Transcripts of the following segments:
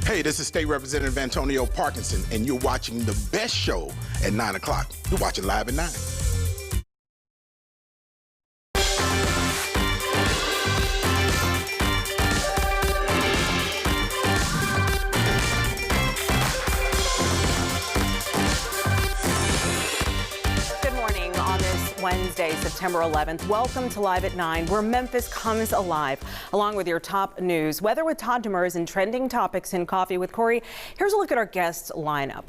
Hey, this is State Representative Antonio Parkinson, and you're watching the best show at 9 o'clock. You're watching Live at 9. Wednesday, September 11th. Welcome to Live at 9, where Memphis comes alive, along with your top news. Weather with Todd Demers and trending topics in Coffee with Corey. Here's a look at our guest lineup.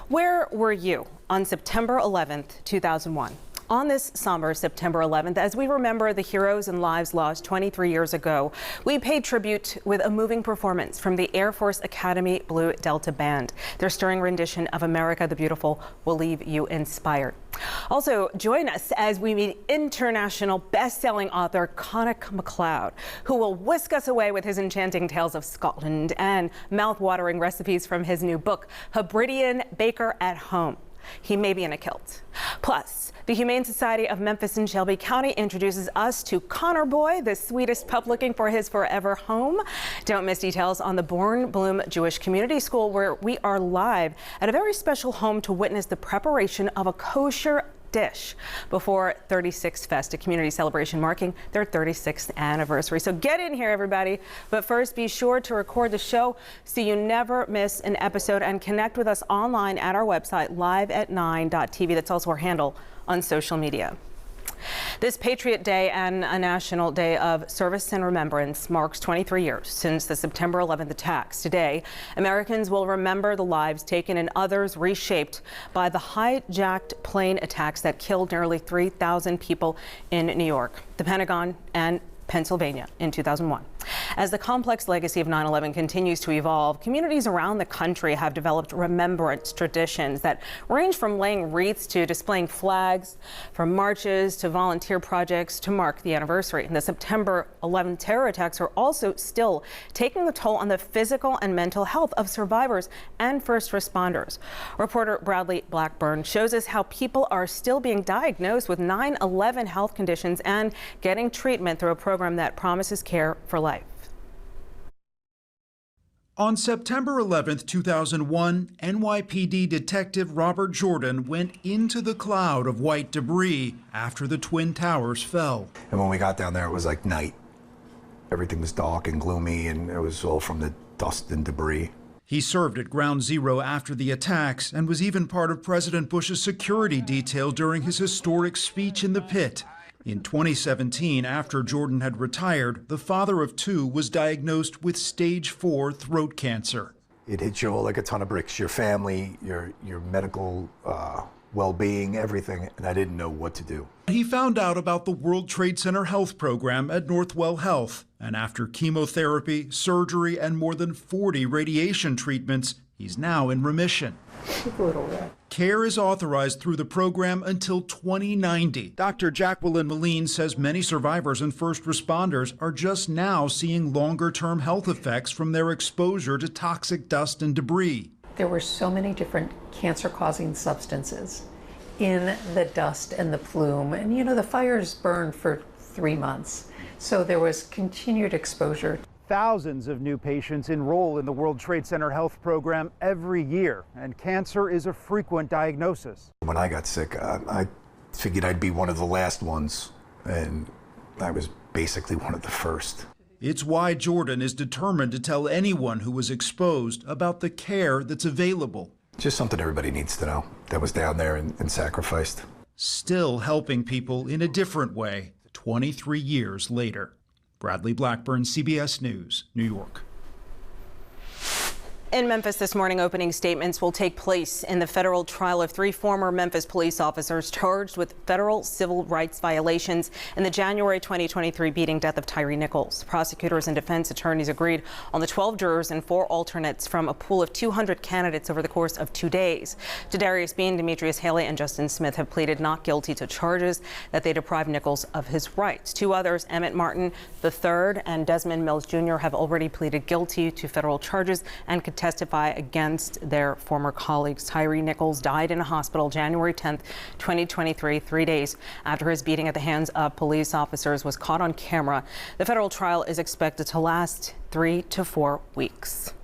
Where were you on September 11th, 2001? On this somber September 11th, as we remember the heroes and lives lost 23 years ago, we paid tribute with a moving performance from the Air Force Academy Blue Delta Band. Their stirring rendition of America the Beautiful will leave you inspired. Also, join us as we meet international best-selling author Connick MacLeod, who will whisk us away with his enchanting tales of Scotland and mouth-watering recipes from his new book, Hebridean Baker at Home. He may be in a kilt. Plus, the Humane Society of Memphis and Shelby County introduces us to Connor Boy, the sweetest pup looking for his forever home. Don't miss details on the Born Bloom Jewish Community School, where we are live at a very special home to witness the preparation of a kosher dish before 36th Fest, a community celebration marking their 36th anniversary. So get in here, everybody. But first, be sure to record the show so you never miss an episode, and connect with us online at our website, liveat9.tv. That's also our handle on social media. This Patriot Day and a National Day of Service and Remembrance marks 23 years since the September 11th attacks. Today, Americans will remember the lives taken and others reshaped by the hijacked plane attacks that killed nearly 3,000 people in New York, the Pentagon, and Pennsylvania in 2001. As the complex legacy of 9/11 continues to evolve, communities around the country have developed remembrance traditions that range from laying wreaths to displaying flags, from marches to volunteer projects to mark the anniversary. And the September 11 terror attacks are also still taking a toll on the physical and mental health of survivors and first responders. Reporter Bradley Blackburn shows us how people are still being diagnosed with 9/11 health conditions and getting treatment through a program that promises care for life. On September 11th, 2001, NYPD Detective Robert Jordan went into the cloud of white debris after the Twin Towers fell. And when we got down there, it was like night. Everything was dark and gloomy, and it was all from the dust and debris. He served at Ground Zero after the attacks and was even part of President Bush's security detail during his historic speech in the pit. In 2017, after Jordan had retired, the father of two was diagnosed with stage 4 throat cancer. It hit you all like a ton of bricks, your family, your medical well-being, everything, and I didn't know what to do. He found out about the World Trade Center health program at Northwell Health, and after chemotherapy, surgery, and more than 40 radiation treatments, he's now in remission. Care is authorized through the program until 2090. Dr. Jacqueline Moline says many survivors and first responders are just now seeing longer-term health effects from their exposure to toxic dust and debris. There were so many different cancer-causing substances in the dust and the plume. And you know, the fires burned for 3 months. So there was continued exposure. Thousands of new patients enroll in the World Trade Center health program every year, and cancer is a frequent diagnosis. When I got sick, I figured I'd be one of the last ones, and I was basically one of the first. It's why Jordan is determined to tell anyone who was exposed about the care that's available. Just something everybody needs to know that was down there and sacrificed. Still helping people in a different way 23 years later. Bradley Blackburn, CBS News, New York. In Memphis this morning, opening statements will take place in the federal trial of 3 former Memphis police officers charged with federal civil rights violations in the January 2023 beating death of Tyre Nichols. Prosecutors and defense attorneys agreed on the 12 jurors and 4 alternates from a pool of 200 candidates over the course of 2 days. Darius Bean, Demetrius Haley, and Justin Smith have pleaded not guilty to charges that they deprived Nichols of his rights. 2 others, Emmett Martin III and Desmond Mills Jr., have already pleaded guilty to federal charges and could testify against their former colleagues. Tyre Nichols died in a hospital January 10th, 2023, 3 days after his beating at the hands of police officers was caught on camera. The federal trial is expected to last 3 to 4 weeks.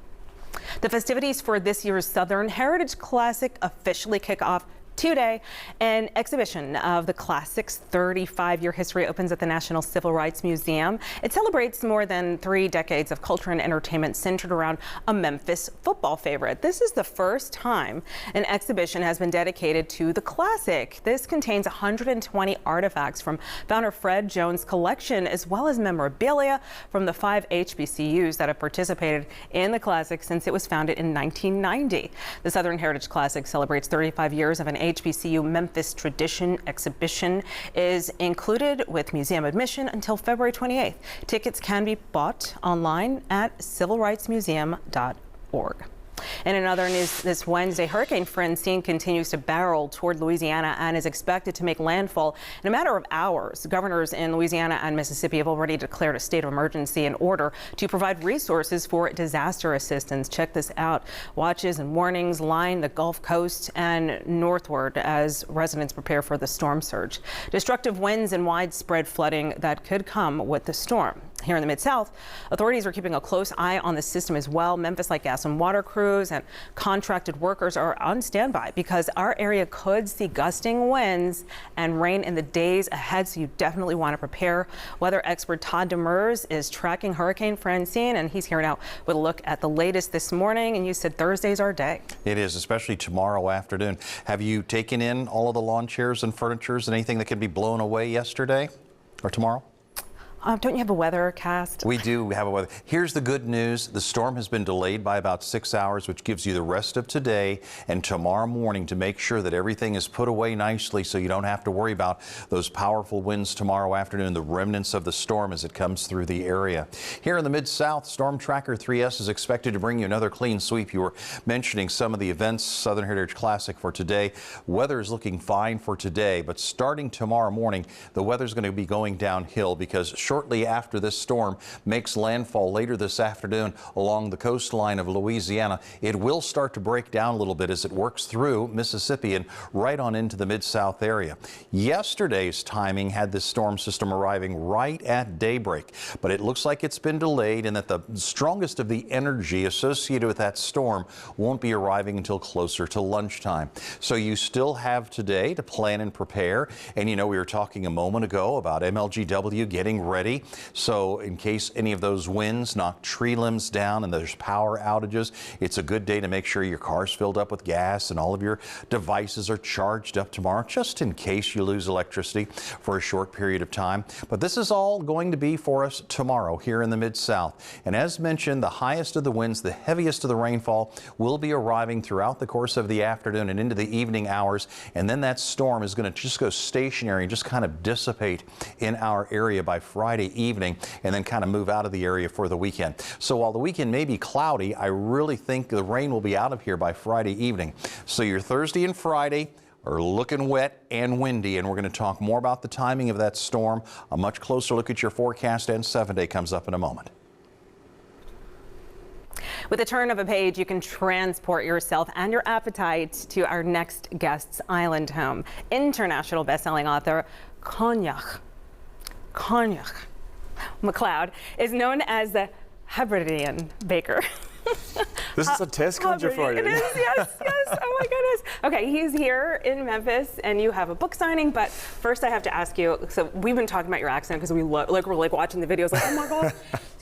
The The festivities for this year's Southern Heritage Classic officially kick off today. An exhibition of the Classic's 35-year history opens at the National Civil Rights Museum. It celebrates more than 3 decades of culture and entertainment centered around a Memphis football favorite. This is the first time an exhibition has been dedicated to the Classic. This contains 120 artifacts from founder Fred Jones' collection, as well as memorabilia from the 5 HBCUs that have participated in the Classic since it was founded in 1990. The Southern Heritage Classic celebrates 35 years of an HBCU Memphis tradition. Exhibition is included with museum admission until February 28th. Tickets can be bought online at civilrightsmuseum.org. And in other news, this Wednesday, Hurricane Francine continues to barrel toward Louisiana and is expected to make landfall in a matter of hours. Governors in Louisiana and Mississippi have already declared a state of emergency in order to provide resources for disaster assistance. Check this out. Watches and warnings line the Gulf Coast and northward as residents prepare for the storm surge. Destructive winds and widespread flooding that could come with the storm. Here in the Mid-South, authorities are keeping a close eye on the system as well. Memphis Light Gas and Water crews and contracted workers are on standby because our area could see gusting winds and rain in the days ahead, so you definitely want to prepare. Weather expert Todd Demers is tracking Hurricane Francine, and he's here now with a look at the latest this morning. And you said Thursday's our day. It is, especially tomorrow afternoon. Have you taken in all of the lawn chairs and furnitures and anything that could be blown away yesterday or tomorrow? Don't you have a weather cast? We do have a weather. Here's the good news. The storm has been delayed by about 6 hours, which gives you the rest of today and tomorrow morning to make sure that everything is put away nicely so you don't have to worry about those powerful winds tomorrow afternoon, the remnants of the storm as it comes through the area. Here in the Mid-South, Storm Tracker 3S is expected to bring you another clean sweep. You were mentioning some of the events, Southern Heritage Classic for today. Weather is looking fine for today, but starting tomorrow morning, the weather's going to be going downhill because shortly after this storm makes landfall later this afternoon along the coastline of Louisiana, it will start to break down a little bit as it works through Mississippi and right on into the Mid-South area. Yesterday's timing had this storm system arriving right at daybreak, but it looks like it's been delayed and that the strongest of the energy associated with that storm won't be arriving until closer to lunchtime. So you still have today to plan and prepare. And you know, we were talking a moment ago about MLGW getting ready. So in case any of those winds knock tree limbs down and there's power outages, it's a good day to make sure your car's filled up with gas and all of your devices are charged up tomorrow, just in case you lose electricity for a short period of time. But this is all going to be for us tomorrow here in the Mid-South. And as mentioned, the highest of the winds, the heaviest of the rainfall will be arriving throughout the course of the afternoon and into the evening hours. And then that storm is going to just go stationary and just kind of dissipate in our area by Friday evening and then kind of move out of the area for the weekend. So while the weekend may be cloudy, I really think the rain will be out of here by Friday evening. So your Thursday and Friday are looking wet and windy, and we're going to talk more about the timing of that storm. A much closer look at your forecast and 7-day comes up in a moment. With the turn of a page, you can transport yourself and your appetite to our next guest's island home. International best-selling author Cognac McLeod is known as the Hebridean baker. This is a test conjure for you. It is, yes. Oh my goodness. Okay, he's here in Memphis, and you have a book signing. But first, I have to ask you. So we've been talking about your accent because we're watching the videos. Like, oh my god.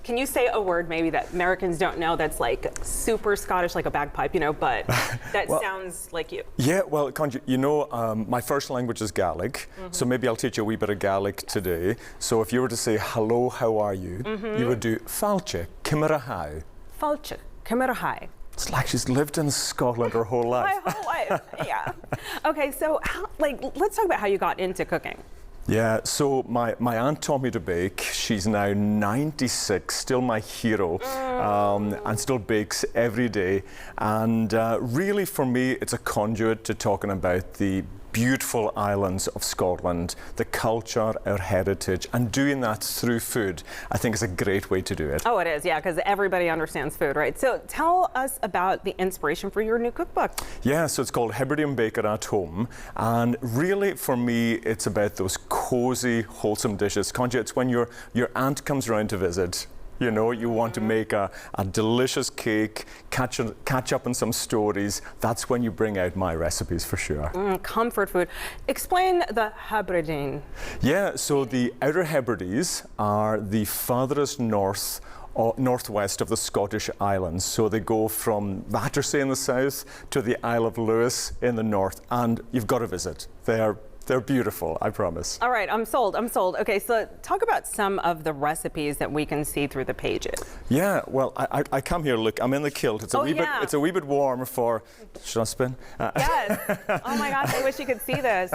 Can you say a word maybe that Americans don't know that's like super Scottish, like a bagpipe, you know, but that sounds like you? Yeah, well, Conjure, you know, my first language is Gaelic, so maybe I'll teach you a wee bit of Gaelic today. So if you were to say, hello, how are you? You would do, Falche, Kimmerahai. Falche, Kimmerahai. It's like she's lived in Scotland her whole life. My whole life, yeah. Okay, so let's talk about how you got into cooking. Yeah, so my aunt taught me to bake. She's now 96, still my hero, and still bakes every day. And really for me, it's a conduit to talking about the beautiful islands of Scotland, the culture, our heritage, and doing that through food, I think is a great way to do it. Oh, it is, yeah, because everybody understands food, right? So tell us about the inspiration for your new cookbook. Yeah, so it's called Hebridean Baker at Home, and really for me, it's about those cozy, wholesome dishes. Conjure, it's when your aunt comes around to visit. You know, you want to make a delicious cake, catch up on some stories. That's when you bring out my recipes for sure. Comfort food. Explain the Hebridean. Yeah, so the Outer Hebrides are the farthest northwest of the Scottish Islands. So they go from Battersea in the south to the Isle of Lewis in the north, and you've got to visit. They're beautiful, I promise. All right, I'm sold. Okay, so talk about some of the recipes that we can see through the pages. Yeah, well, I come here, look, I'm in the kilt. It's a wee bit warm for, should I spin? Yes. Oh my gosh, I wish you could see this.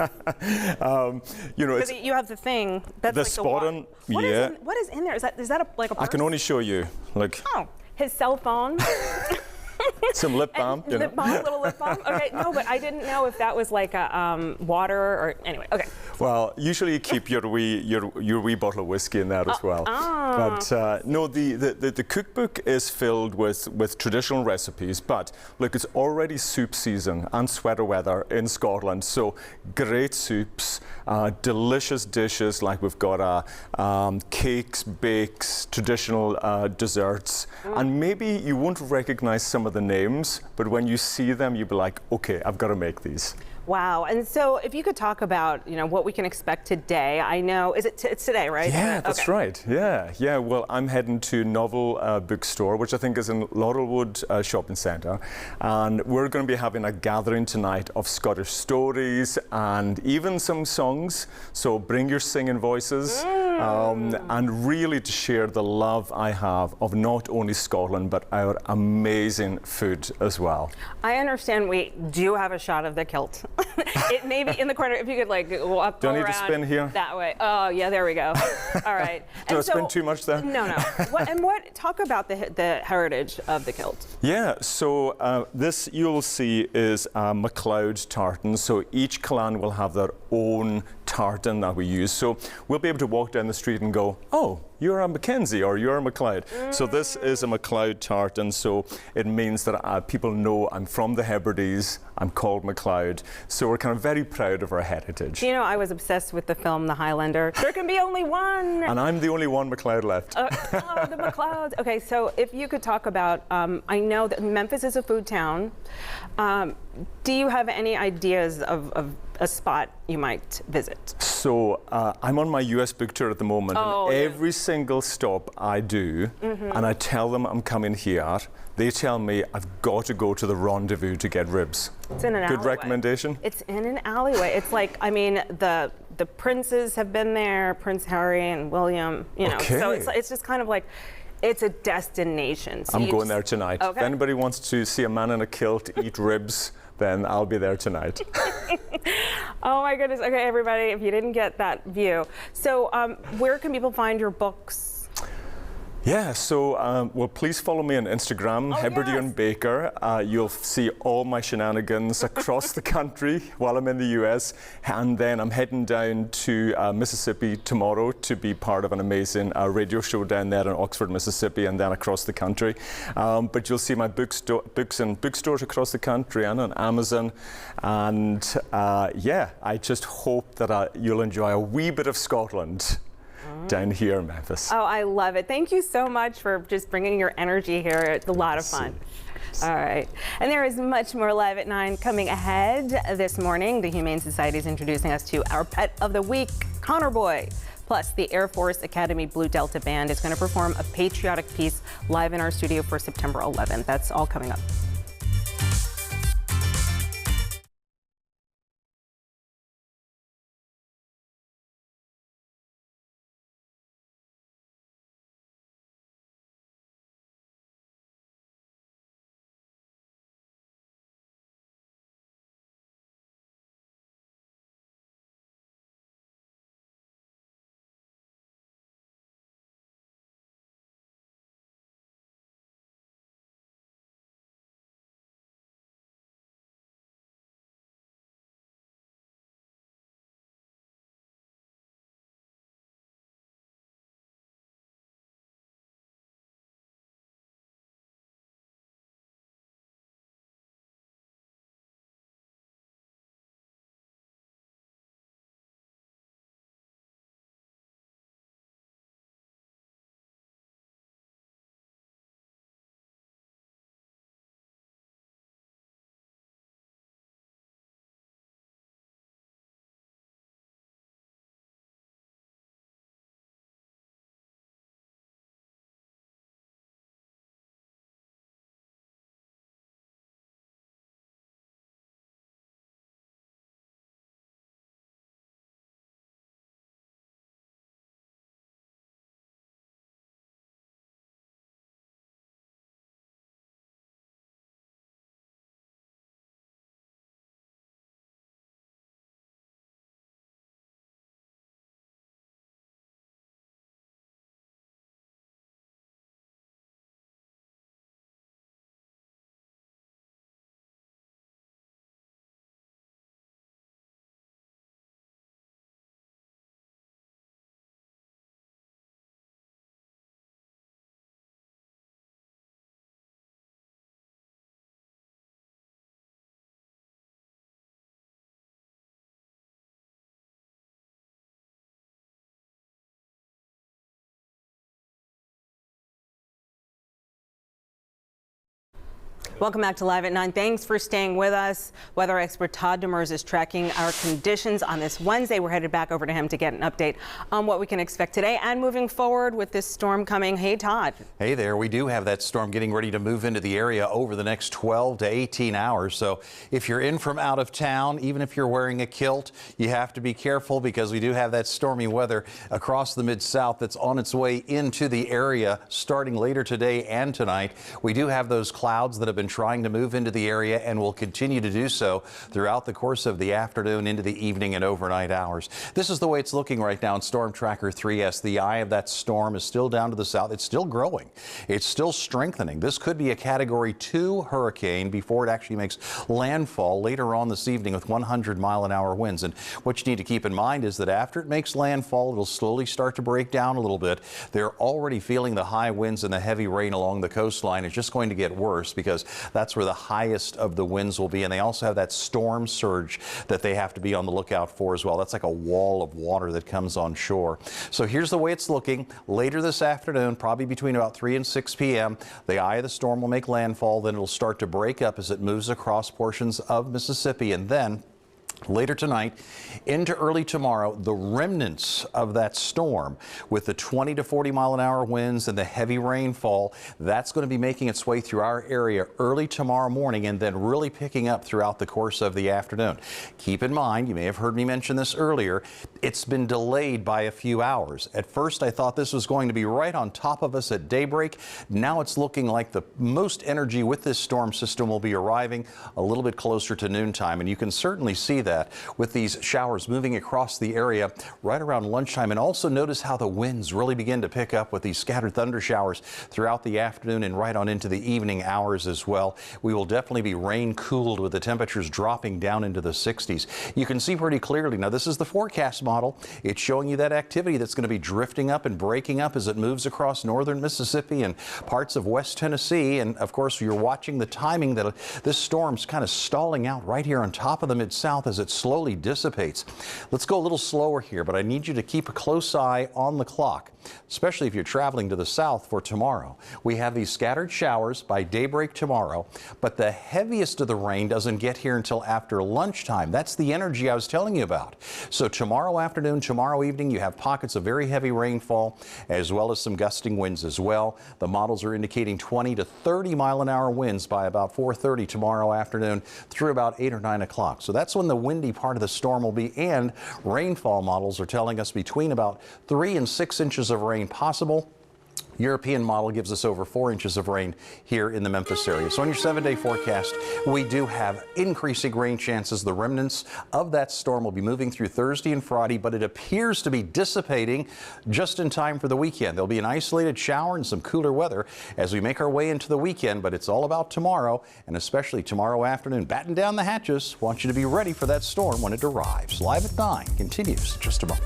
You know, you have the thing. That's the like spotting, what is in there? Is that like a purse? I can only show you, look. Oh, his cell phone. Some lip balm. Lip balm, little lip balm. Okay, no, but I didn't know if that was like a water or anyway. Okay. Well, usually you keep your wee bottle of whiskey in that as well. But no, the cookbook is filled with traditional recipes. But look, it's already soup season and sweater weather in Scotland. So great soups, delicious dishes like we've got cakes, bakes, traditional desserts, and maybe you won't recognise some of the names, but when you see them, you'll be like, okay, I've got to make these. Wow. And so if you could talk about, what we can expect today. I know, it's today, right? Yeah, that's right. Yeah. Well, I'm heading to Novel Bookstore, which I think is in Laurelwood Shopping Centre. And we're going to be having a gathering tonight of Scottish stories and even some songs. So bring your singing voices and really to share the love I have of not only Scotland, but our amazing food as well. I understand we do have a shot of the kilt. It may be in the corner. If you could walk Do I need around to spin here? that way. Oh yeah, there we go. All right. Do I spin too much there? No. Talk about the heritage of the kilt. Yeah. So this you'll see is a MacLeod tartan. So each clan will have their own tartan that we use. So we'll be able to walk down the street and go, oh, you're a Mackenzie or you're a MacLeod. So this is a MacLeod tartan. So it means that people know I'm from the Hebrides. I'm called MacLeod. So we're kind of very proud of our heritage. You know, I was obsessed with the film The Highlander. There can be only one. And I'm the only one MacLeod left. Oh, the MacLeods. Okay, so if you could talk about, I know that Memphis is a food town. Do you have any ideas of a spot you might visit? So I'm on my US book tour at the moment. And every single stop I do, and I tell them I'm coming here, they tell me I've got to go to the Rendezvous to get ribs. It's in an alleyway. Good recommendation? It's in an alleyway. It's like, I mean, the princes have been there, Prince Harry and William, Okay. So it's just kind of like, it's a destination. So I'm going there tonight. Okay. If anybody wants to see a man in a kilt eat ribs, then I'll be there tonight. Oh my goodness. Okay, everybody, if you didn't get that view. So where can people find your books? Yeah, so well, please follow me on Instagram, Hebridean yes. Baker. You'll see all my shenanigans across the country while I'm in the US. And then I'm heading down to Mississippi tomorrow to be part of an amazing radio show down there in Oxford, Mississippi, and then across the country. But you'll see my books in bookstores across the country and on Amazon. And yeah, I just hope that you'll enjoy a wee bit of Scotland down here in Memphis. Oh, I love it. Thank you so much for just bringing your energy here. It's a lot of fun. All right. And there is much more Live at 9 coming ahead this morning. The Humane Society is introducing us to our pet of the week, Connor Boy. Plus, the Air Force Academy Blue Delta Band is going to perform a patriotic piece live in our studio for September 11th. That's all coming up. Welcome back to Live at 9. Thanks for staying with us. Weather expert Todd Demers is tracking our conditions on this Wednesday. We're headed back over to him to get an update on what we can expect today and moving forward with this storm coming. Hey, Todd. Hey there. We do have that storm getting ready to move into the area over the next 12 to 18 hours. So if you're in from out of town, even if you're wearing a kilt, you have to be careful because we do have that stormy weather across the Mid-South that's on its way into the area starting later today and tonight. We do have those clouds that have been trying to move into the area and will continue to do so throughout the course of the afternoon into the evening and overnight hours. This is the way it's looking right now in Storm Tracker 3S. The eye of that storm is still down to the south. It's still growing. It's still strengthening. This could be a Category 2 hurricane before it actually makes landfall later on this evening with 100-mile-an-hour winds. And what you need to keep in mind is that after it makes landfall, it'll slowly start to break down a little bit. They're already feeling the high winds and the heavy rain along the coastline. It's just going to get worse because that's where the highest of the winds will be. And they also have that storm surge that they have to be on the lookout for as well. That's like a wall of water that comes on shore. So here's the way it's looking. Later this afternoon, probably between about 3 and 6 p.m., the eye of the storm will make landfall. Then it'll start to break up as it moves across portions of Mississippi. And then later tonight into early tomorrow, the remnants of that storm with the 20 to 40-mile-an-hour winds and the heavy rainfall, that's going to be making its way through our area early tomorrow morning and then really picking up throughout the course of the afternoon. Keep in mind, you may have heard me mention this earlier, it's been delayed by a few hours. At first, I thought this was going to be right on top of us at daybreak. Now it's looking like the most energy with this storm system will be arriving a little bit closer to noontime, and you can certainly see that with these showers moving across the area right around lunchtime. And also notice how the winds really begin to pick up with these scattered thunder showers throughout the afternoon and right on into the evening hours as well. We will definitely be rain cooled with the temperatures dropping down into the 60s. You can see pretty clearly. Now, this is the forecast model. It's showing you that activity that's going to be drifting up and breaking up as it moves across northern Mississippi and parts of West Tennessee. And of course, you're watching the timing that this storm's kind of stalling out right here on top of the Mid-South as it slowly dissipates. Let's go a little slower here, but I need you to keep a close eye on the clock, especially if you're traveling to the south for tomorrow. We have these scattered showers by daybreak tomorrow, but the heaviest of the rain doesn't get here until after lunchtime. That's the energy I was telling you about. So tomorrow afternoon, tomorrow evening, you have pockets of very heavy rainfall as well as some gusting winds as well. The models are indicating 20 to 30-mile-an-hour winds by about 4:30 tomorrow afternoon through about 8 or 9 o'clock. So that's when the windy part of the storm will be, and rainfall models are telling us between about 3 and 6 inches of rain possible. European model gives us over 4 inches of rain here in the Memphis area. So on your 7-day forecast, we do have increasing rain chances. The remnants of that storm will be moving through Thursday and Friday, but it appears to be dissipating just in time for the weekend. There'll be an isolated shower and some cooler weather as we make our way into the weekend, but it's all about tomorrow, and especially tomorrow afternoon. Batten down the hatches. Want you to be ready for that storm when it arrives. Live at 9 continues in just a moment.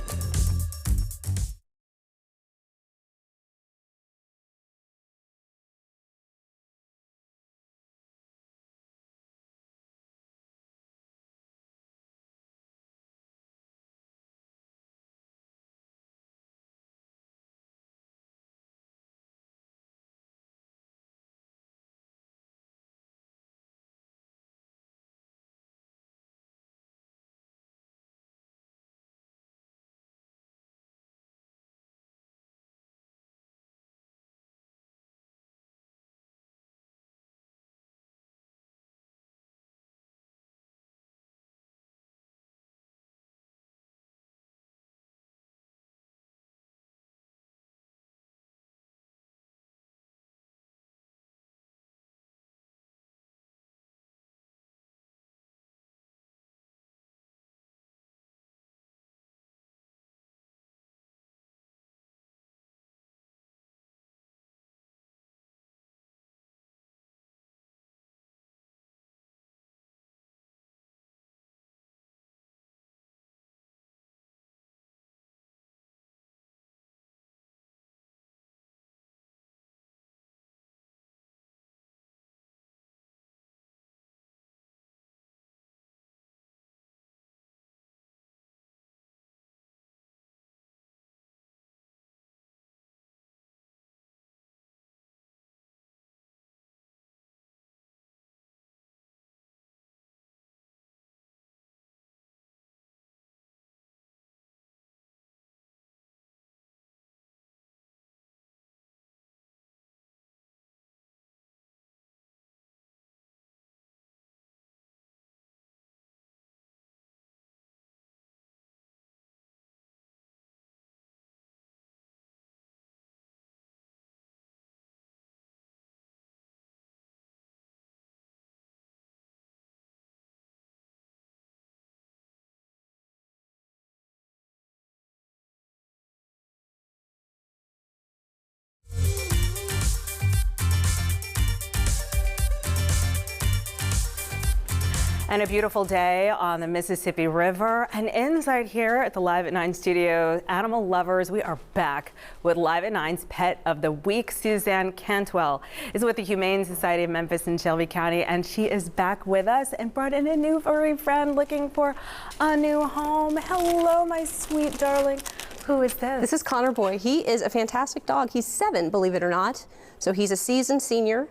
And a beautiful day on the Mississippi River. And inside here at the Live at 9 studio, animal lovers, we are back with Live at 9's Pet of the Week. Suzanne Cantwell is with the Humane Society of Memphis and Shelby County, and she is back with us and brought in a new furry friend looking for a new home. Hello, my sweet darling. Who is this? This is Connor Boy. He is a fantastic dog. He's 7, believe it or not. So he's a seasoned senior.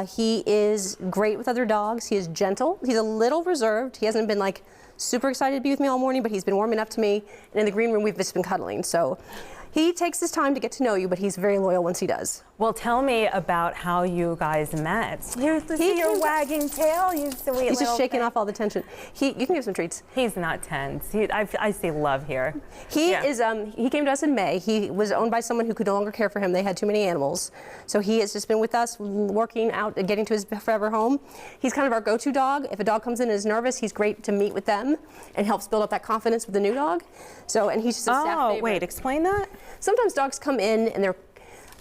He is great with other dogs. He is gentle. He's a little reserved. He hasn't been like super excited to be with me all morning, but he's been warming up to me. And in the green room, we've just been cuddling. So he takes his time to get to know you, but he's very loyal once he does. Well, tell me about how you guys met. Here's to see your wagging tail, you sweet He's just shaking thing. off all the tension. You can give some treats. He's not tense. I see love here. He came to us in May. He was owned by someone who could no longer care for him. They had too many animals. So he has just been with us, working out and getting to his forever home. He's kind of our go-to dog. If a dog comes in and is nervous, he's great to meet with them and helps build up that confidence with the new dog. So, and he's just a staff favorite. Oh, wait, explain that? Sometimes dogs come in and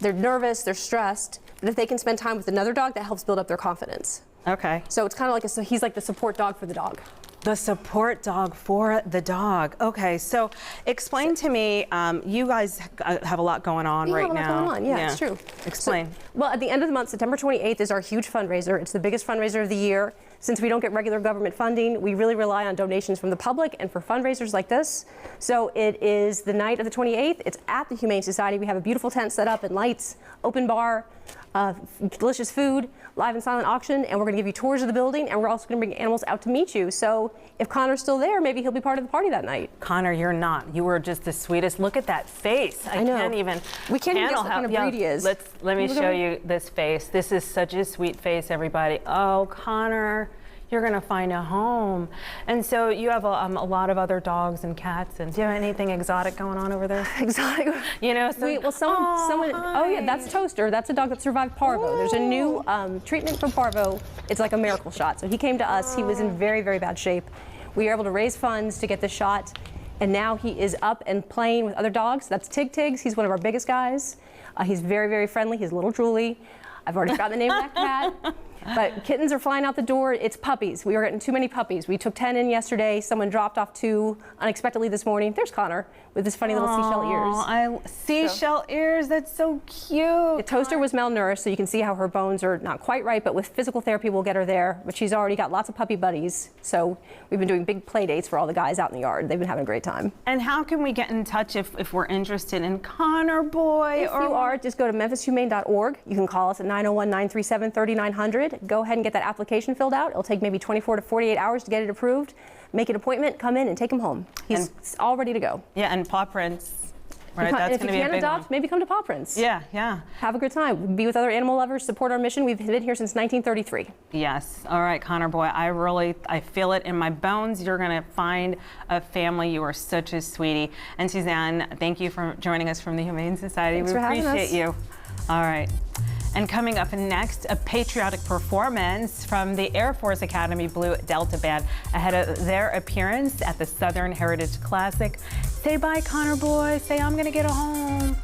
they're nervous, they're stressed, but if they can spend time with another dog, that helps build up their confidence. Okay. So it's kind of like he's like the support dog for the dog. The support dog for the dog. Okay, so explain to me, you guys have a lot going on right now. We have a lot going on, yeah, it's true. Explain. Well, at the end of the month, September 28th is our huge fundraiser. It's the biggest fundraiser of the year. Since we don't get regular government funding, we really rely on donations from the public and for fundraisers like this. So it is the night of the 28th. It's at the Humane Society. We have a beautiful tent set up and lights, open bar, delicious food, live and silent auction, and we're going to give you tours of the building, and we're also going to bring animals out to meet you. So if Connor's still there, maybe he'll be part of the party that night. Connor, you're not. You were just the sweetest. Look at that face. I know. Can't even. We can't even guess what kind of breed he is. Let me show you this face. This is such a sweet face, everybody. Oh, Connor, you're going to find a home. And so you have a lot of other dogs and cats. And do you have anything exotic going on over there? Exotic? You know, oh yeah, that's Toaster. That's a dog that survived parvo. Ooh. There's a new treatment for parvo. It's like a miracle shot. So he came to us. He was in very, very bad shape. We were able to raise funds to get the shot. And now he is up and playing with other dogs. That's Tig Tigs. He's one of our biggest guys. He's very, very friendly. He's a little drooly. I've already forgotten the name of that cat. But kittens are flying out the door. It's puppies. We were getting too many puppies. We took 10 in yesterday. Someone dropped off 2 unexpectedly this morning. There's Connor with his funny little seashell ears. Seashell ears, that's so cute. The Toaster was malnourished, so you can see how her bones are not quite right, but with physical therapy, we'll get her there. But she's already got lots of puppy buddies. So we've been doing big play dates for all the guys out in the yard. They've been having a great time. And how can we get in touch if we're interested in Connor Boy? If you are, just go to memphisHumane.org. You can call us at 901-937-3900. Go ahead and get that application filled out. It'll take maybe 24 to 48 hours to get it approved. Make an appointment, come in and take him home. He's all ready to go. Yeah, and paw prints. Right, that's going to be a big one. If you can adopt, maybe come to Paw Prints. Yeah, yeah. Have a good time. Be with other animal lovers, support our mission. We've been here since 1933. Yes. All right, Connor Boy, I feel it in my bones. You're going to find a family. You are such a sweetie. And Suzanne, thank you for joining us from the Humane Society. Thanks for having us. We appreciate you. All right. And coming up next, a patriotic performance from the Air Force Academy Blue Delta Band ahead of their appearance at the Southern Heritage Classic. Say bye, Connor Boy. Say I'm going to get a home.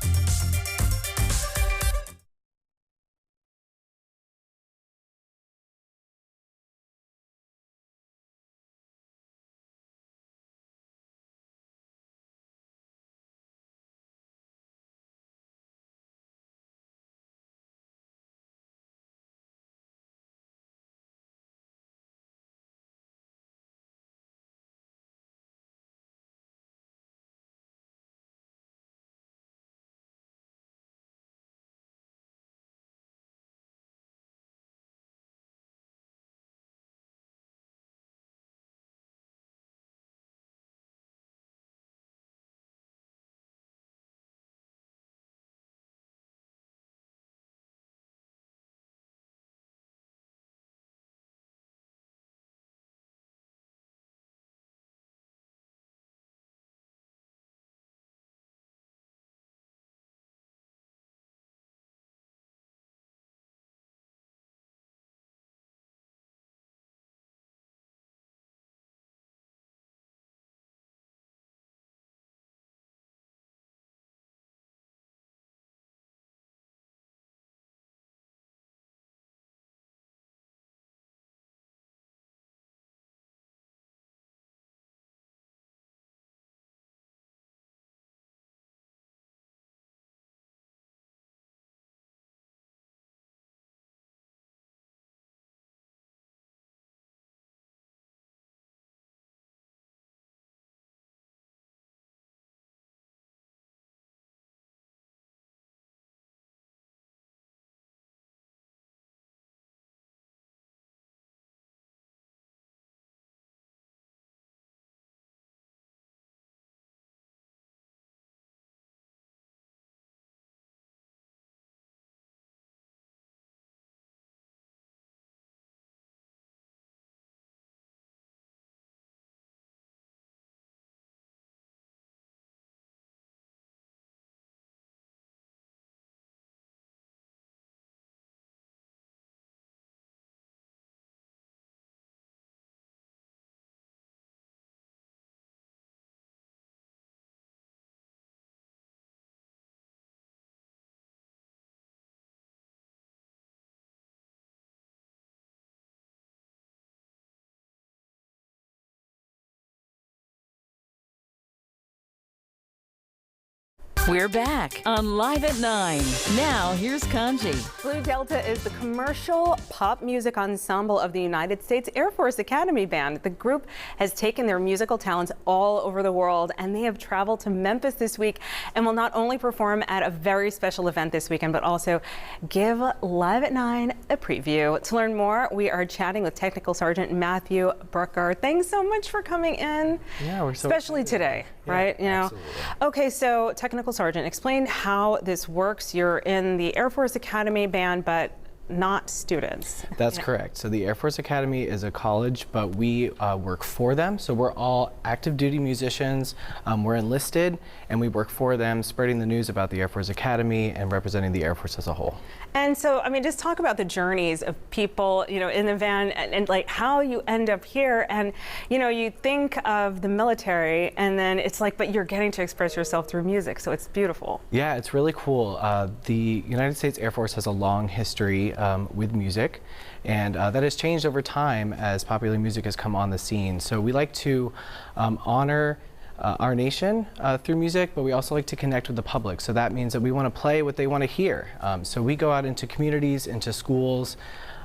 We're back on Live at 9. Now, here's Kanji. Blue Delta is the commercial pop music ensemble of the United States Air Force Academy Band. The group has taken their musical talents all over the world, and they have traveled to Memphis this week and will not only perform at a very special event this weekend, but also give Live at 9 a preview. To learn more, we are chatting with Technical Sergeant Matthew Brooker. Thanks so much for coming in. Yeah, we're so especially today, right? You know. Absolutely. Okay, so Technical Sergeant, explain how this works. You're in the Air Force Academy Band, but not students. That's correct. So the Air Force Academy is a college, but we work for them. So we're all active duty musicians. We're enlisted, and we work for them, spreading the news about the Air Force Academy and representing the Air Force as a whole. And so, I mean, just talk about the journeys of people, you know, in the van, and like how you end up here. And, you know, you think of the military, and then it's like, but you're getting to express yourself through music. So it's beautiful. Yeah, it's really cool. The United States Air Force has a long history with music, and that has changed over time as popular music has come on the scene. So we like to honor our nation through music, but we also like to connect with the public. So that means that we want to play what they want to hear. So we go out into communities, into schools,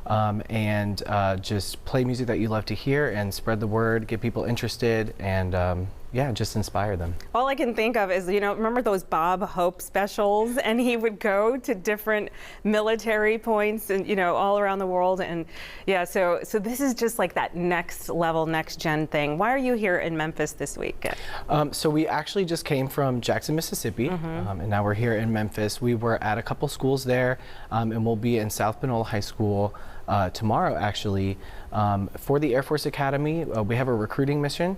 and just play music that you love to hear and spread the word, get people interested, and yeah, just inspire them. All I can think of is, you know, remember those Bob Hope specials? And he would go to different military points and, you know, all around the world. And yeah, so this is just like that next level, next gen thing. Why are you here in Memphis this week? So we actually just came from Jackson, Mississippi, and now we're here in Memphis. We were at a couple schools there, and we'll be in South Panola High School tomorrow, actually. For the Air Force Academy, we have a recruiting mission,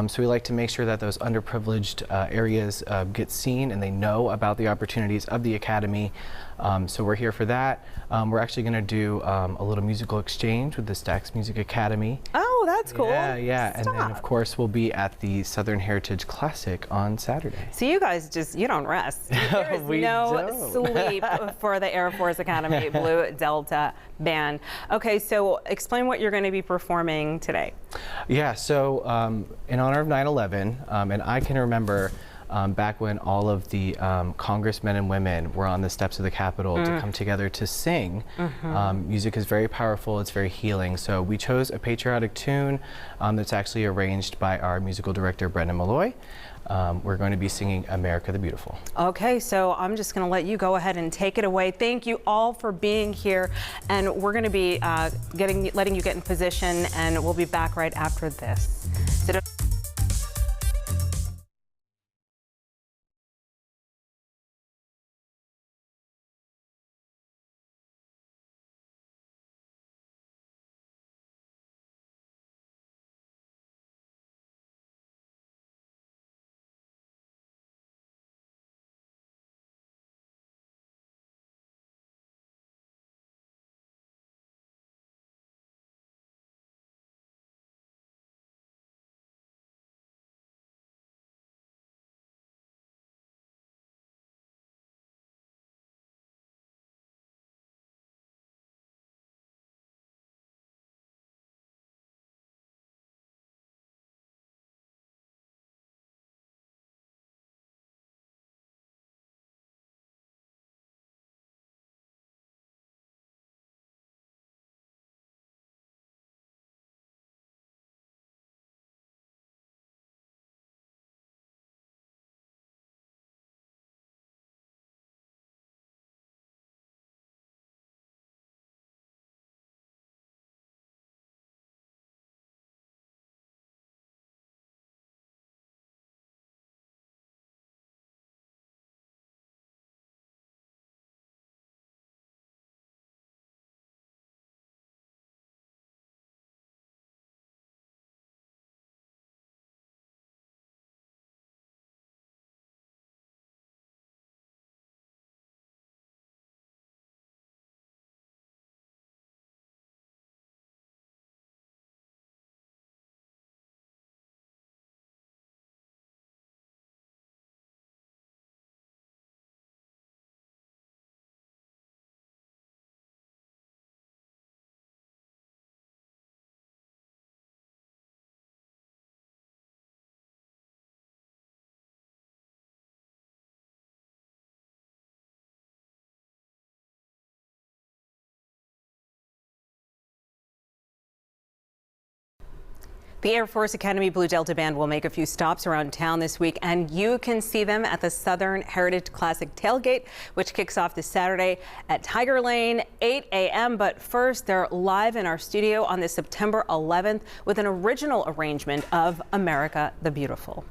so we like to make sure that those underprivileged areas get seen and they know about the opportunities of the Academy. So we're here for that. We're actually going to do a little musical exchange with the Stax Music Academy. Oh, that's cool. Yeah. And then, of course, we'll be at the Southern Heritage Classic on Saturday. So you guys just, you don't rest. There is no sleep for the Air Force Academy Blue Delta Band. Okay, so explain what you're going to be performing today. Yeah, so in honor of 9/11, and I can remember back when all of the congressmen and women were on the steps of the Capitol to come together to sing. Music is very powerful, it's very healing. So we chose a patriotic tune that's actually arranged by our musical director, Brendan Malloy. We're going to be singing America the Beautiful. Okay, so I'm just going to let you go ahead and take it away. Thank you all for being here, and we're going to be letting you get in position, and we'll be back right after this. So The Air Force Academy Blue Delta Band will make a few stops around town this week, and you can see them at the Southern Heritage Classic Tailgate, which kicks off this Saturday at Tiger Lane, 8 a.m. But first, they're live in our studio on this September 11th with an original arrangement of America the Beautiful.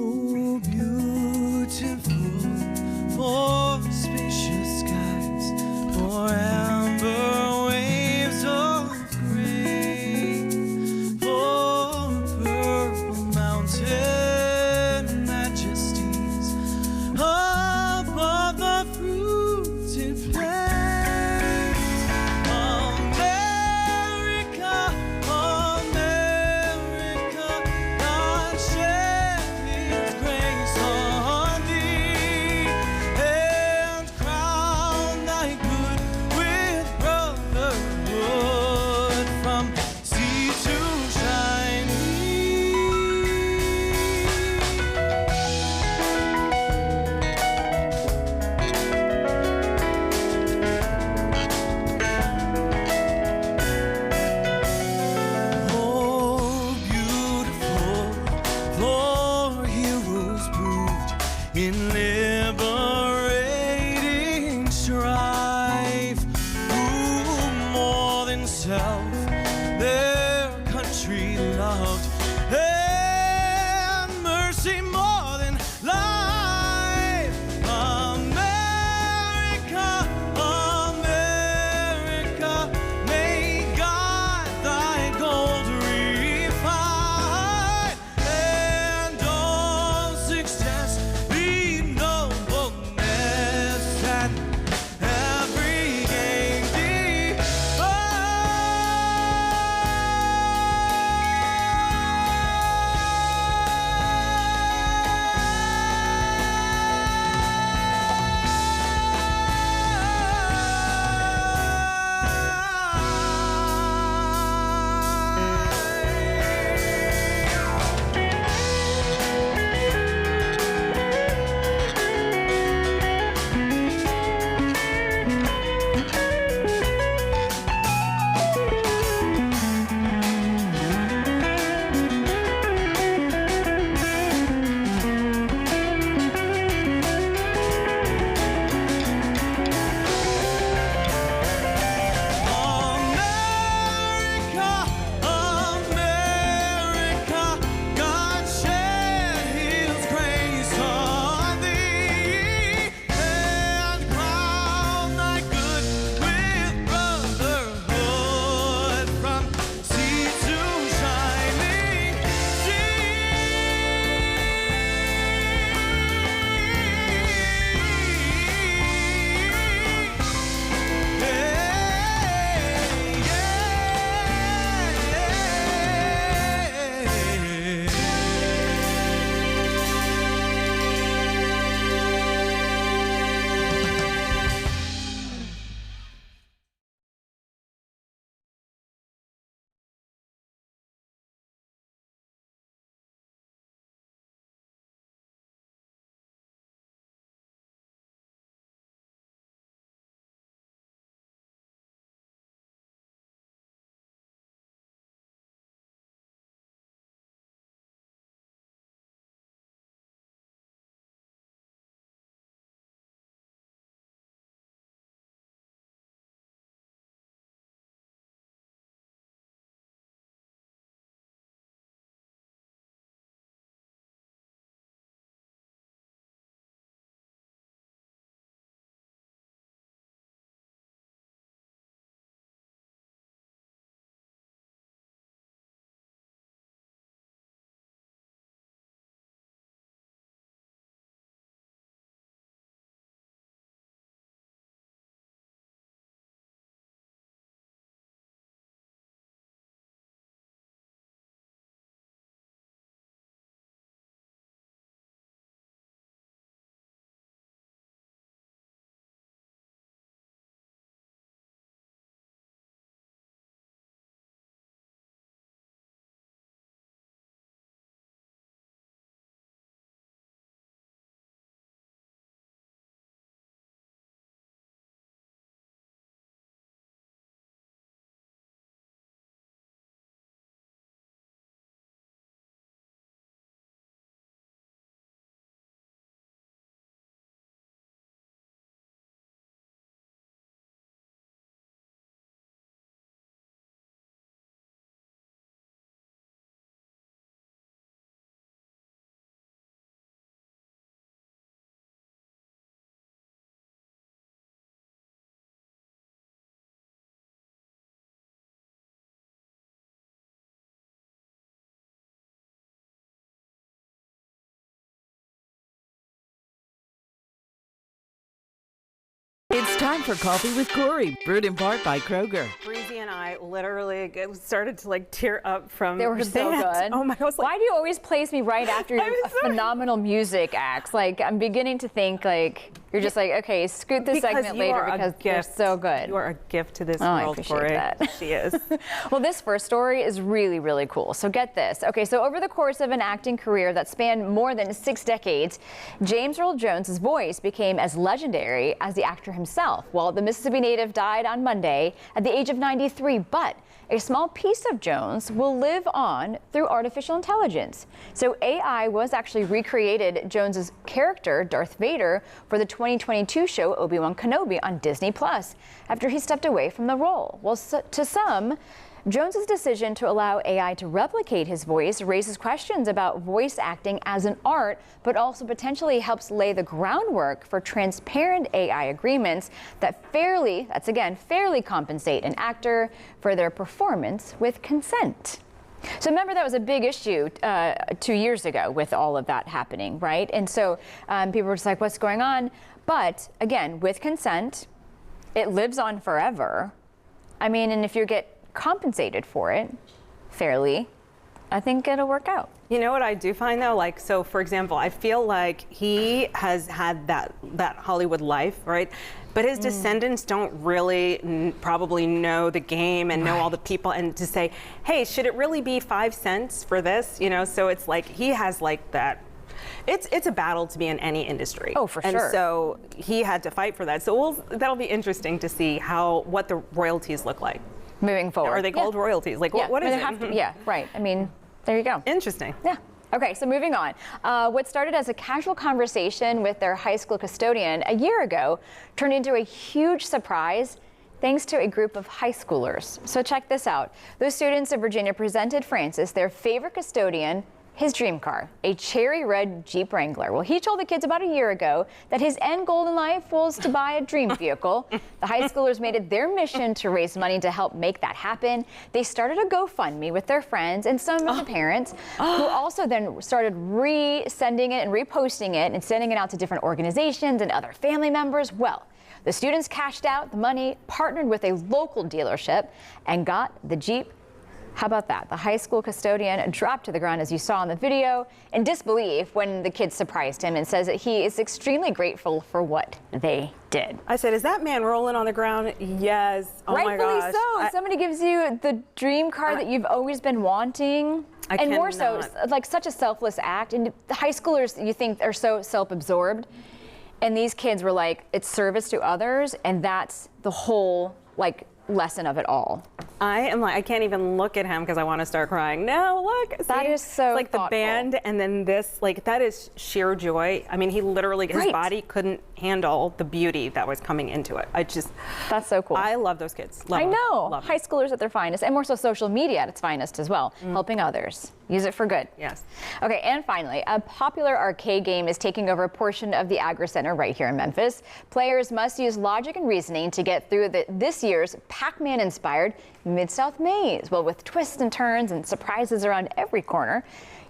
Oh, beautiful, for spacious skies, for amber waves of grain, for purple mountain majesties above the fruited plains. America, Time for Coffee with Corey, brewed in part by Kroger. Breezy and I literally started to like tear up from They were so good. Oh my God. Why do you always place me right after your phenomenal music acts? Like, I'm beginning to think like you're just like, okay, scoot this segment later because they're so good. You are a gift to this Oh, I world, appreciate Corey. that. She is. Well, this first story is really, really cool. So get this. Okay, so over the course of an acting career that spanned more than 6 decades, James Earl Jones's voice became as legendary as the actor himself. Well, the Mississippi native died on Monday at the age of 93, but a small piece of Jones will live on through artificial intelligence. So AI was actually recreated Jones's character, Darth Vader, for the 2022 show Obi-Wan Kenobi on Disney Plus after he stepped away from the role. Well, to some, Jones's decision to allow AI to replicate his voice raises questions about voice acting as an art, but also potentially helps lay the groundwork for transparent AI agreements that fairly compensate an actor for their performance with consent. So remember that was a big issue 2 years ago with all of that happening, right? And so people were just like, what's going on? But again, with consent, it lives on forever. I mean, and if you get compensated for it fairly, I think it'll work out. You know what I do find though, like, so for example, I feel like he has had that Hollywood life, right? But his descendants don't really probably know the game and know all the people, and to say, hey, should it really be 5 cents for this? You know, so it's like he has like that. It's a battle to be in any industry. Oh, for and sure. And so he had to fight for that. So that'll be interesting to see what the royalties look like moving forward. Are they called royalties? Like, what is it? Yeah, right. I mean, there you go. Interesting. Yeah. Okay, so moving on. What started as a casual conversation with their high school custodian a year ago turned into a huge surprise thanks to a group of high schoolers. So check this out. Those students of Virginia presented Francis their favorite custodian, his dream car, a cherry red Jeep Wrangler. Well, he told the kids about a year ago that his end goal in life was to buy a dream vehicle. The high schoolers made it their mission to raise money to help make that happen. They started a GoFundMe with their friends and some of the parents, who also then started resending it and reposting it and sending it out to different organizations and other family members. Well, the students cashed out the money, partnered with a local dealership, and got the Jeep. How about that? The high school custodian dropped to the ground, as you saw in the video, in disbelief when the kids surprised him, and says that he is extremely grateful for what they did. I said, is that man rolling on the ground? Yes. Oh my Rightfully gosh. so. Somebody gives you the dream car that you've always been wanting. And more so, like such a selfless act. And the high schoolers, you think, are so self-absorbed. And these kids were like, it's service to others. And that's the whole, like, lesson of it all. I am like, I can't even look at him because I want to start crying. No, look. That is so it's like thoughtful. The band and then this, like, that is sheer joy. I mean, he literally, his body couldn't handle the beauty that was coming into it. That's so cool. I love those kids. Love I them. know. Love High schoolers at their finest, and more so social media at its finest as well, helping others. Use it for good. Yes. Okay, and finally, a popular arcade game is taking over a portion of the Agri Center right here in Memphis. Players must use logic and reasoning to get through this year's Pac-Man inspired Mid-South Maze. Well, with twists and turns and surprises around every corner,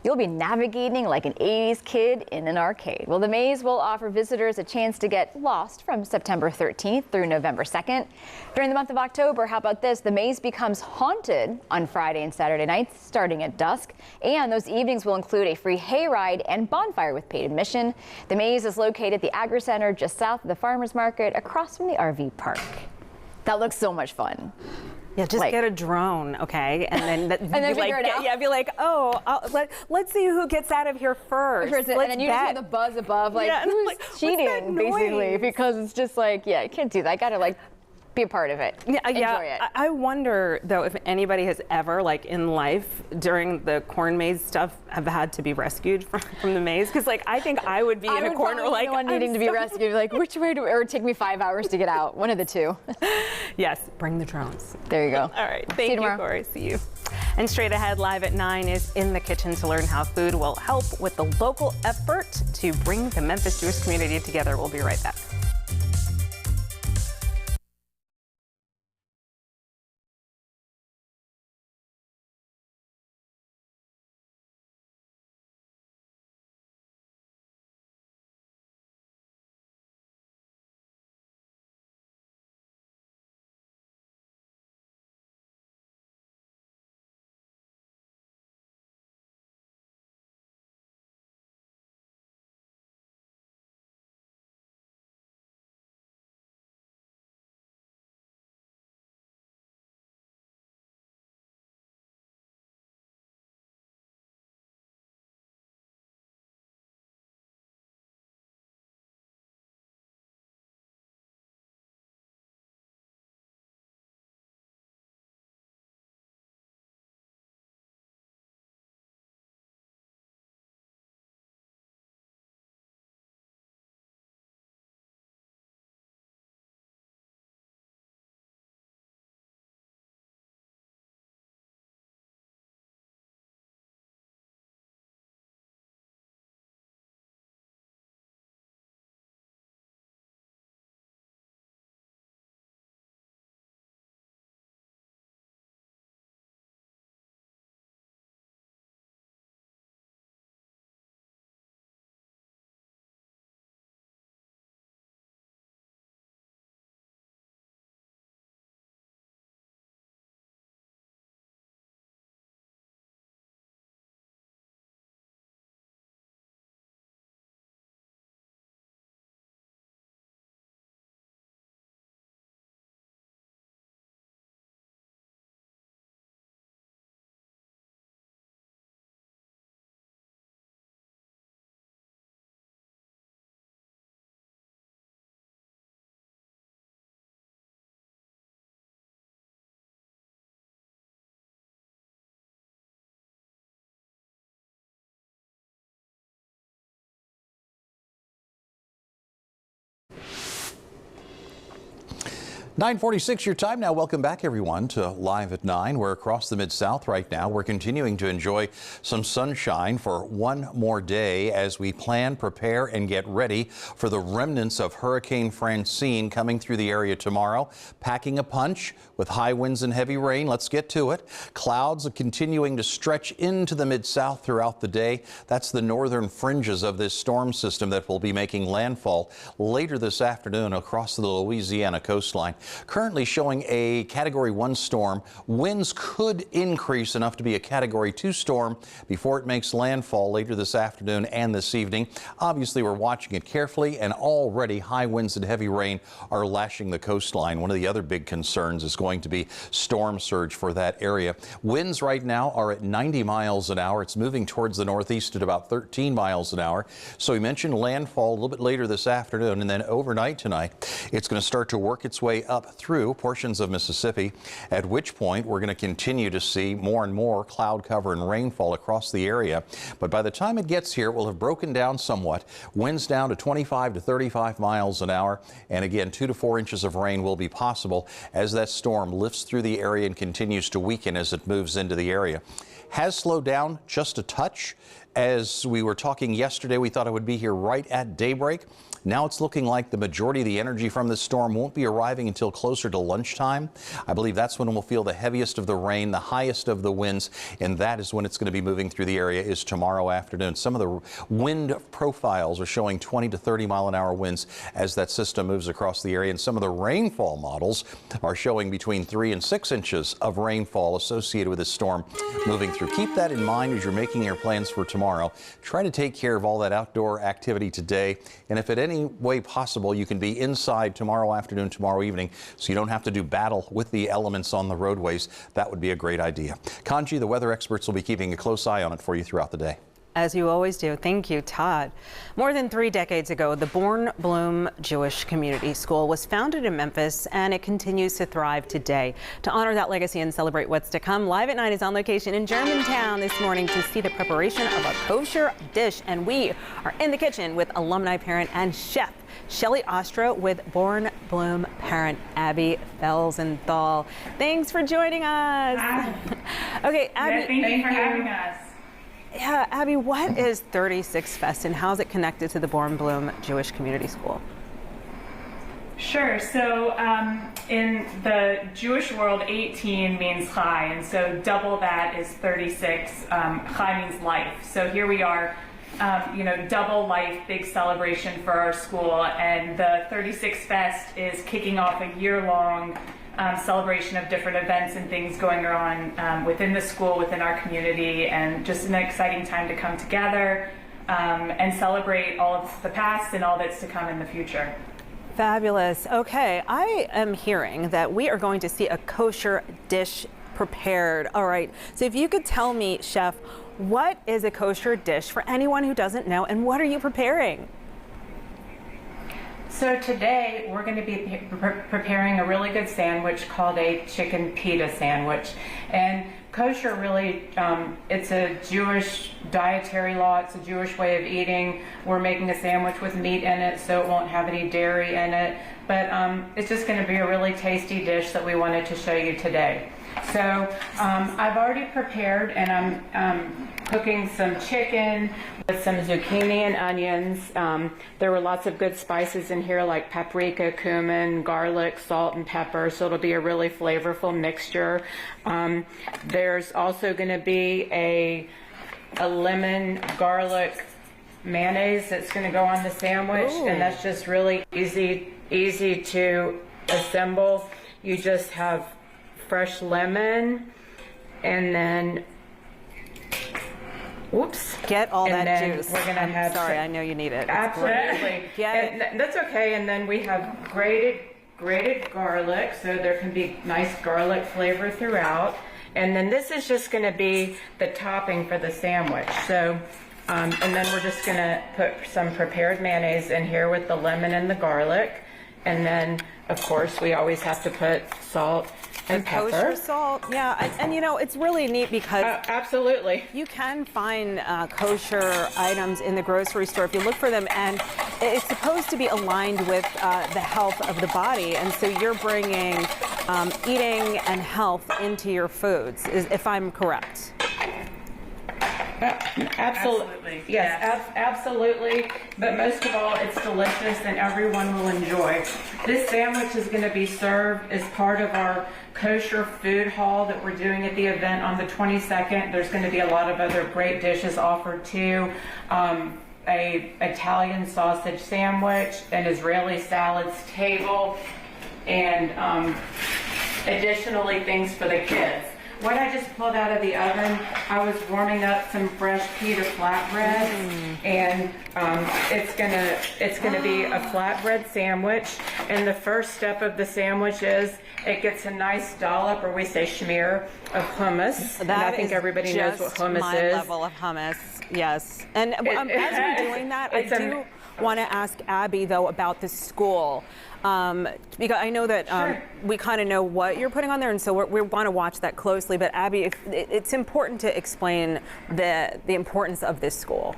you'll be navigating like an 80s kid in an arcade. Well, the maze will offer visitors a chance to get lost from September 13th through November 2nd. During the month of October, how about this? The maze becomes haunted on Friday and Saturday nights starting at dusk. And those evenings will include a free hayride and bonfire with paid admission. The maze is located at the Agri Center just south of the Farmers Market across from the RV park. That looks so much fun. Yeah, just get a drone, okay, and then and then figure it out. Yeah, be like, oh, let's see who gets out of here first. And then you just hear the buzz above, like, who's like, cheating, basically, because it's just like, yeah, you can't do that. I gotta like be a part of it. Yeah, enjoy it. I wonder though if anybody has ever, like in life during the corn maze stuff, have had to be rescued from the maze, because like I think I would be in a corner like the one needing to be rescued, like which way do, or take me 5 hours to get out. One of the two. Yes, bring the drones. There you go. All right, thank you, Corey. See you. And straight ahead, Live at 9 is In the Kitchen to learn how food will help with the local effort to bring the Memphis Jewish community together. We'll be right back. 9:46 your time now. Welcome back, everyone, to Live at 9. We're across the Mid-South right now. We're continuing to enjoy some sunshine for one more day as we plan, prepare, and get ready for the remnants of Hurricane Francine coming through the area tomorrow. Packing a punch with high winds and heavy rain. Let's get to it. Clouds are continuing to stretch into the Mid-South throughout the day. That's the northern fringes of this storm system that will be making landfall later this afternoon across the Louisiana coastline. Currently showing a Category 1 storm. Winds could increase enough to be a Category 2 storm before it makes landfall later this afternoon and this evening. Obviously, we're watching it carefully, and already high winds and heavy rain are lashing the coastline. One of the other big concerns is going to be storm surge for that area. Winds right now are at 90 miles an hour. It's moving towards the northeast at about 13 miles an hour. So we mentioned landfall a little bit later this afternoon, and then overnight tonight, it's going to start to work its way up through portions of Mississippi, at which point we're going to continue to see more and more cloud cover and rainfall across the area. But by the time it gets here, we'll have broken down somewhat. Winds down to 25 to 35 miles an hour. And again, 2 to 4 inches of rain will be possible as that storm lifts through the area and continues to weaken as it moves into the area. Has slowed down just a touch. As we were talking yesterday, we thought it would be here right at daybreak. Now it's looking like the majority of the energy from this storm won't be arriving until closer to lunchtime. I believe that's when we'll feel the heaviest of the rain, the highest of the winds, and that is when it's going to be moving through the area is tomorrow afternoon. Some of the wind profiles are showing 20 to 30 mile an hour winds as that system moves across the area, and some of the rainfall models are showing between 3 and 6 inches of rainfall associated with this storm moving through. Keep that in mind as you're making your plans for tomorrow. Try to take care of all that outdoor activity today, and if at any way possible, you can be inside tomorrow afternoon, tomorrow evening, so you don't have to do battle with the elements on the roadways. That would be a great idea. Kanji, the weather experts will be keeping a close eye on it for you throughout the day. As you always do. Thank you, Todd. More than 3 decades ago, the Born Bloom Jewish Community School was founded in Memphis, and it continues to thrive today. To honor that legacy and celebrate what's to come, Live at 9 is on location in Germantown this morning to see the preparation of a kosher dish. And we are in the kitchen with alumni parent and chef Shelly Ostro with Born Bloom parent Abby Felsenthal. Thanks for joining us. Okay, Abby. Thank you for having us. Yeah, Abby, what is 36 Fest and how is it connected to the Born Bloom Jewish Community School? Sure. So in the Jewish world, 18 means chai, and so double that is 36. Chai means life. So here we are, double life, big celebration for our school, and the 36 Fest is kicking off a year-long celebration of different events and things going on within the school, within our community, and just an exciting time to come together and celebrate all of the past and all that's to come in the future. Fabulous. Okay, I am hearing that we are going to see a kosher dish prepared. All right, so if you could tell me, Chef, what is a kosher dish for anyone who doesn't know, and what are you preparing? So today we're going to be preparing a really good sandwich called a chicken pita sandwich. And kosher really, it's a Jewish dietary law, it's a Jewish way of eating. We're making a sandwich with meat in it so it won't have any dairy in it. But it's just going to be a really tasty dish that we wanted to show you today. So I've already prepared, and I'm cooking some chicken with some zucchini and onions. There were lots of good spices in here like paprika, cumin, garlic, salt, and pepper, so it'll be a really flavorful mixture. There's also going to be a lemon garlic mayonnaise that's going to go on the sandwich. Ooh. And that's just really easy to assemble. You just have fresh lemon, and then get all and that then juice. We're gonna have sorry, I know you need it. Absolutely. That's okay. And then we have grated garlic, so there can be nice garlic flavor throughout. And then this is just going to be the topping for the sandwich. So, and then we're just going to put some prepared mayonnaise in here with the lemon and the garlic. And then, of course, we always have to put salt and pepper. Kosher salt, yeah, and you know, it's really neat because absolutely, you can find kosher items in the grocery store if you look for them, and it's supposed to be aligned with the health of the body, and so you're bringing eating and health into your foods, if I'm correct. Absolutely. Yes, absolutely. But most of all, it's delicious and everyone will enjoy. This sandwich is going to be served as part of our kosher food hall that we're doing at the event on the 22nd. There's going to be a lot of other great dishes offered too. A Italian sausage sandwich, an Israeli salads table, and additionally things for the kids. What I just pulled out of the oven, I was warming up some fresh pita flatbread, and it's gonna be a flatbread sandwich. And the first step of the sandwich is it gets a nice dollop, or we say schmear, of hummus. And I think everybody knows what hummus my is. level of hummus, yes. And as we're doing that, I do want to ask Abby though about the school. Because I know that we kind of know what you're putting on there, and so we want to watch that closely. But Abby, it's important to explain the importance of this school.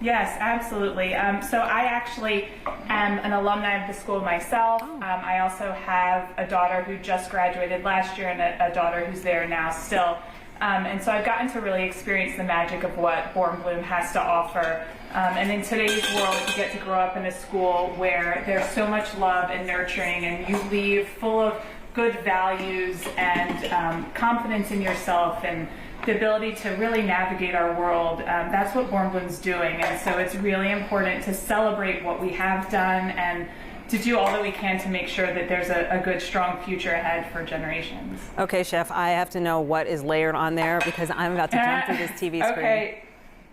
Yes, absolutely. So I actually am an alumni of the school myself. I also have a daughter who just graduated last year and a daughter who's there now still. And so I've gotten to really experience the magic of what Born Bloom has to offer. And in today's world, you get to grow up in a school where there's so much love and nurturing, and you leave full of good values and confidence in yourself and the ability to really navigate our world. That's what Born Bloom's doing. And so it's really important to celebrate what we have done and to do all that we can to make sure that there's a good, strong future ahead for generations. Okay, Chef, I have to know what is layered on there because I'm about to jump through this TV screen. Okay.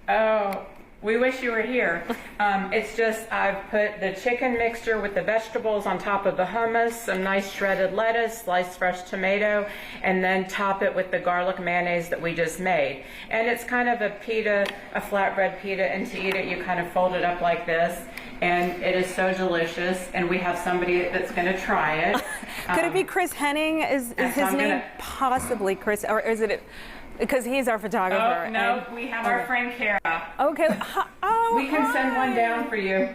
Oh, we wish you were here. It's just I've put the chicken mixture with the vegetables on top of the hummus, some nice shredded lettuce, sliced fresh tomato, and then top it with the garlic mayonnaise that we just made. And it's kind of a pita, a flatbread pita, and to eat it you kind of fold it up like this. And it is so delicious, and we have somebody that's going to try it. Could it be Chris Henning? Is his name possibly Chris, or is it? Because he's our photographer. Oh, no, we have our friend Kara. Okay. We can send one down for you.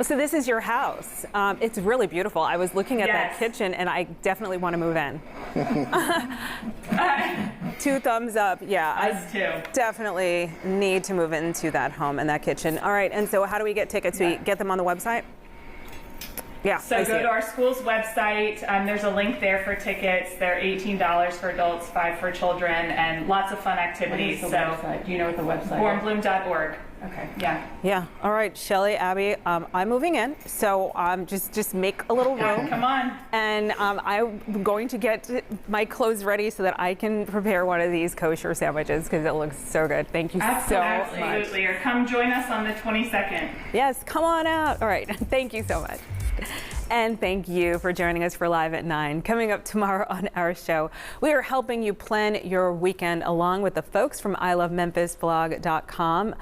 So this is your house. It's really beautiful. I was looking at that kitchen, and I definitely want to move in. 2 thumbs up. Yeah, Us too. Definitely need to move into that home and that kitchen. All right, and so how do we get tickets? We get them on the website? Yeah. So go to our school's website. There's a link there for tickets. They're $18 for adults, $5 for children, and lots of fun activities. What is the website? Do you know what the website is? Bornbloom.org. Okay. Yeah. Yeah. All right, Shelly, Abby, I'm moving in, so just make a little room. Come on. And I'm going to get my clothes ready so that I can prepare one of these kosher sandwiches because it looks so good. Thank you so much. Absolutely. Or come join us on the 22nd. Yes, come on out. All right. Thank you so much. And thank you for joining us for Live at 9. Coming up tomorrow on our show, we are helping you plan your weekend along with the folks from ilovememphisblog.com.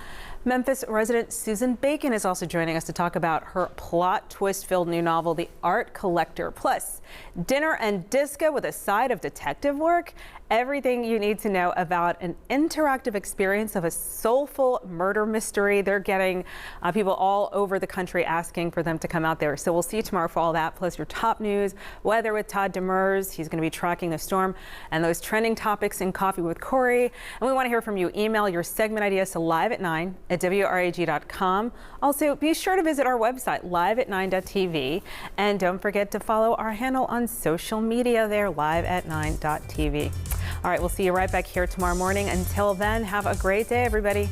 Memphis resident Susan Bacon is also joining us to talk about her plot twist-filled new novel, The Art Collector. Plus, dinner and disco with a side of detective work. Everything you need to know about an interactive experience of a soulful murder mystery. They're getting people all over the country asking for them to come out there. So we'll see you tomorrow for all that, plus your top news, weather with Todd Demers. He's going to be tracking the storm and those trending topics in Coffee with Corey. And we want to hear from you. Email your segment ideas to live@9@wrag.com. Also, be sure to visit our website, live@9.tv. And don't forget to follow our handle on social media there, live@9.tv. All right, we'll see you right back here tomorrow morning. Until then, have a great day, everybody.